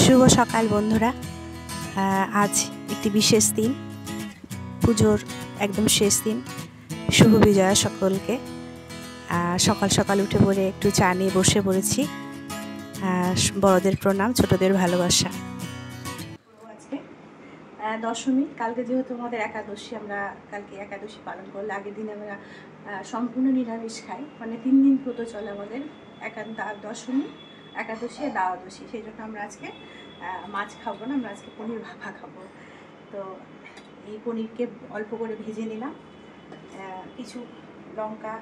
শুভ সকাল বন্ধুরা। আজ একটি বিশেষ দিন, পুজোর একদম শেষ দিন। শুভ বিজয়া সকলকে। সকাল সকাল উঠে পড়ে একটু চা নিয়ে বসে পড়েছি। বড়দের প্রণাম, ছোটদের ভালোবাসা। আজকে দশমী, কালকে যেহেতু আমাদের একাদশী, আমরা কালকে একাদশী পালন করলে আগের দিন আমরা সম্পূর্ণ নিরামিষ খাই, মানে 3 দিন ব্রত চলে আমাদের। দশমী, একাদশী আর দ্বাদশী, সেই জন্য আমরা আজকে মাছ খাবো না, আমরা আজকে পনির ভাপা খাবো। তো এই পনিরকে অল্প করে ভেজে নিলাম, কিছু লঙ্কা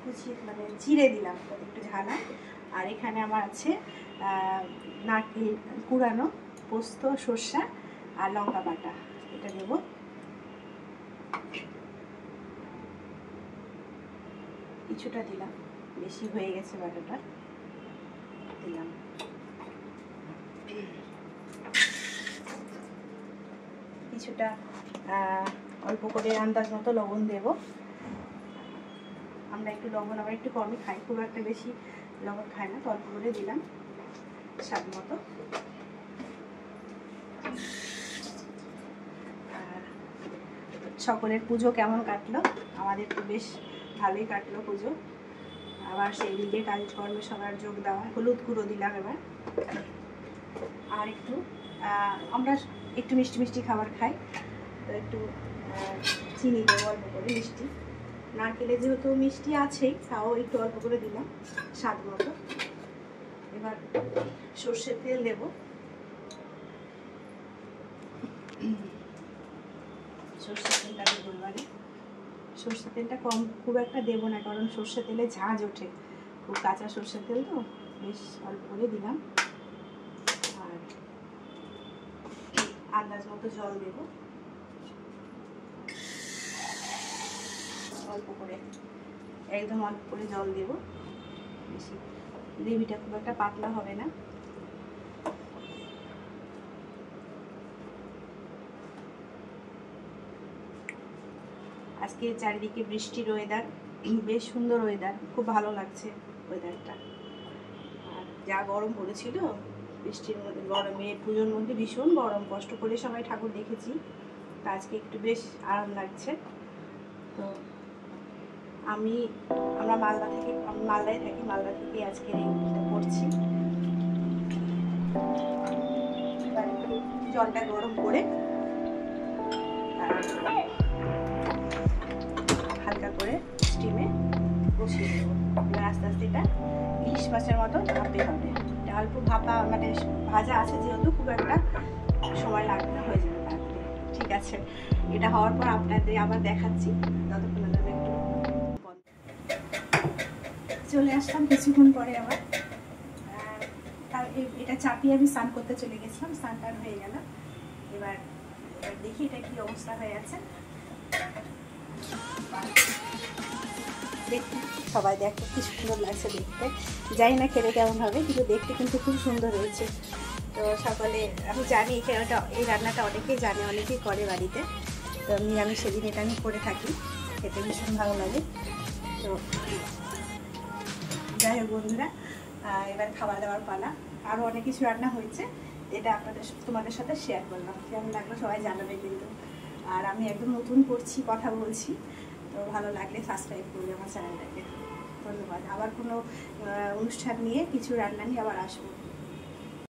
কুচিয়ে মানে চিড়ে দিলাম একটু ঝালা। আর এখানে আমার আছে নারকেল কুড়ানো, পোস্ত, সর্ষা আর লঙ্কা বাটা, এটা দেব। কিছুটা দিলাম, বেশি হয়ে গেছে বাটাটা, দিলাম। কিছুটা অল্প করে আন্দাজ মতো লবণ দেব। আমরা একটু লবণ আবার একটু কমই খাই, খুব একটা বেশি লবণ খাই না, তো অল্প করে দিলাম স্বাদ মতো। সকলের পুজো কেমন কাটলো? আমাদের তো বেশ ভালোই কাটলো পুজো। আবার সেই দিকে কাজকর্মে সবার যোগ দেওয়া, হলুদ গুঁড়ো দিলাম এবার। আর একটু আমরা একটু মিষ্টি মিষ্টি খাবার খাই, তো একটু চিনি দেবো অল্প করে, মিষ্টি। নারকেলে যেহেতু মিষ্টি আছেই, তাও একটু অল্প করে দিলাম স্বাদ মতো। এবার সর্ষের তেল দেব। সর্ষের তেলটা দেবো এবারে। সর্ষের তেলটা কম, খুব একটা দেবো না, কারণ সর্ষের তেলে ঝাঁঝ ওঠে, খুব কাঁচা সর্ষের তেল তো, বেশ অল্প করে দিলাম। আর আন্দাজ মতো জল দেব, অল্প করে, একদম অল্প করে জল দেব, বেশি গ্রেভিটা খুব একটা পাতলা হবে না। আজকে চারিদিকে বৃষ্টির ওয়েদার, বেশ সুন্দর ওয়েদার, খুব ভালো লাগছে ওয়েদারটা। আর যা গরম পড়েছিল বৃষ্টির মধ্যে, গরমে পুজোর মধ্যে ভীষণ গরম, কষ্ট করে সবাই ঠাকুর দেখেছি, তা আজকে একটু বেশ আরাম লাগছে। তো আমরা মালদায় থাকি, মালদা থেকে আজকে করছি। জলটা গরম করে হালকা করে স্টিমে বসিয়ে দেবো। এবার আস্তে আস্তে এটা ইলিশ মাছের মতো ভাপতে হবে। এটা অল্প ভাপা, মানে ভাজা আছে যেহেতু, খুব একটা সময় লাগবে না, হয়ে যাবে তাড়াতাড়ি। ঠিক আছে, এটা হওয়ার পর আপনাদের আবার দেখাচ্ছি। ততক্ষণ আমি একটু চলে আসলাম কিছুক্ষণ পরে আবার। এটা চাপিয়ে আমি স্নান করতে চলে গেছিলাম, স্নান টান হয়ে গেল। এবার দেখি এটা কি অবস্থা হয়ে আছে। দেখতে সবাই দেখো কি সুন্দর লাগছে দেখতে, জানি না খেলে কেমন হবে, কিন্তু দেখতে কিন্তু খুব সুন্দর হয়েছে। তো সকলে, আমি জানি এই রান্নাটা অনেকেই জানে, অনেকেই করে বাড়িতে, তো আমি সেদিন এটা আমি করে থাকি, খেতে ভীষণ ভালো লাগে। তো যাই হোক বন্ধুরা, এবার খাওয়া দাওয়ার পালা। আরও অনেক কিছু রান্না হয়েছে, এটা তোমাদের সাথে শেয়ার করলাম। কেমন লাগলো সবাই জানাবে কিন্তু। আর আমি একদম নতুন করছি, কথা বলছি, তো ভালো লাগলে সাবস্ক্রাইব করবে আমার চ্যানেলটাকে। ধন্যবাদ। আবার কোনো অনুষ্ঠান নিয়ে, কিছু রান্না নিয়ে আবার আসবো।